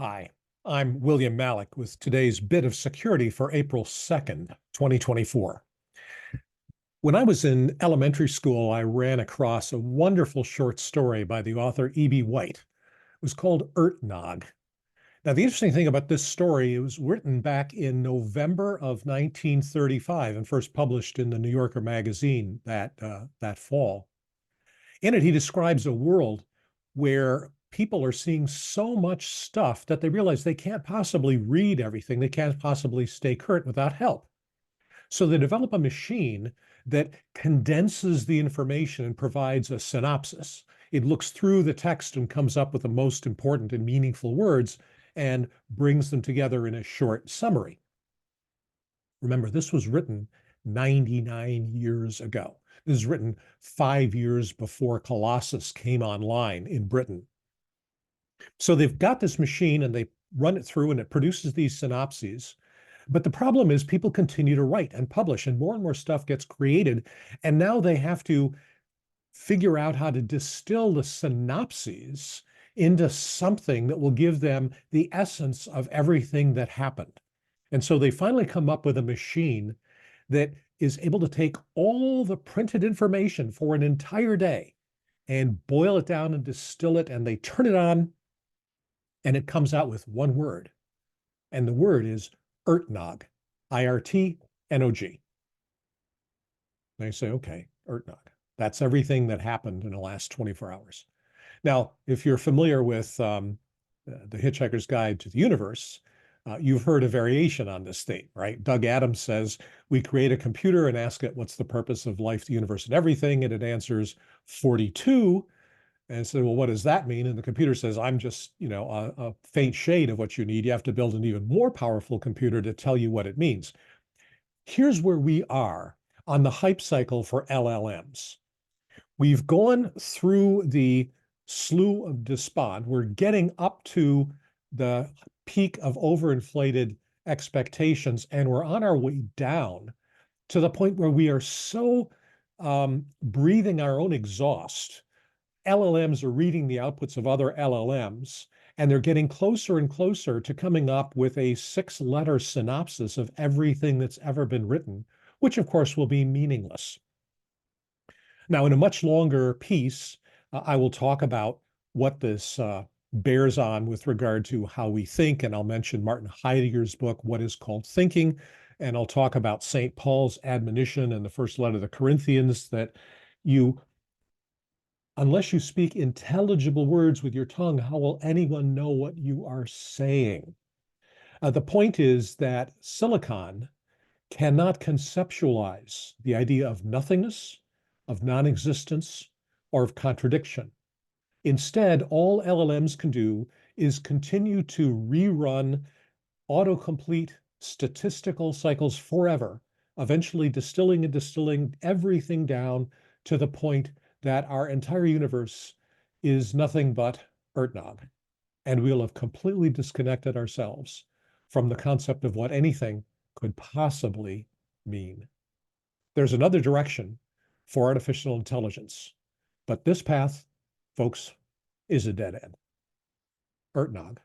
Hi, I'm William Malik with today's bit of security for April 2nd, 2024. When I was in elementary school, I ran across a wonderful short story by the author E.B. White. It was called ERTNOG. Now, the interesting thing about this story, it was written back in November of 1935 and first published in the New Yorker magazine that fall. In it, he describes a world where people are seeing so much stuff that they realize they can't possibly read everything. They can't possibly stay current without help. So they develop a machine that condenses the information and provides a synopsis. It looks through the text and comes up with the most important and meaningful words and brings them together in a short summary. Remember, this was written 99 years ago. This is written 5 years before Colossus came online in Britain. So they've got this machine and they run it through and it produces these synopses. But the problem is people continue to write and publish and more stuff gets created. And now they have to figure out how to distill the synopses into something that will give them the essence of everything that happened. And so they finally come up with a machine that is able to take all the printed information for an entire day and boil it down and distill it, and they turn it on, and it comes out with one word. And the word is IRTNOG, IRTNOG. They say, okay, IRTNOG. That's everything that happened in the last 24 hours. Now, if you're familiar with The Hitchhiker's Guide to the Universe, you've heard a variation on this theme, right? Doug Adams says, we create a computer and ask it, what's the purpose of life, the universe, and everything? And it answers 42. And so, well, what does that mean? And the computer says, I'm just, a faint shade of what you need. You have to build an even more powerful computer to tell you what it means. Here's where we are on the hype cycle for LLMs. We've gone through the slough of despond. We're getting up to the peak of overinflated expectations, and we're on our way down to the point where we are so breathing our own exhaust. LLMs are reading the outputs of other LLMs, and they're getting closer and closer to coming up with a 6-letter synopsis of everything that's ever been written, which of course will be meaningless. Now, in a much longer piece, I will talk about what this bears on with regard to how we think, and I'll mention Martin Heidegger's book, What is Called Thinking, and I'll talk about St. Paul's admonition in the first letter to the Corinthians that unless you speak intelligible words with your tongue, how will anyone know what you are saying? The point is that silicon cannot conceptualize the idea of nothingness, of non-existence, or of contradiction. Instead, all LLMs can do is continue to rerun autocomplete statistical cycles forever, eventually distilling and distilling everything down to the point that our entire universe is nothing but ERTNOG. And we'll have completely disconnected ourselves from the concept of what anything could possibly mean. There's another direction for artificial intelligence, but this path, folks, is a dead end. ERTNOG.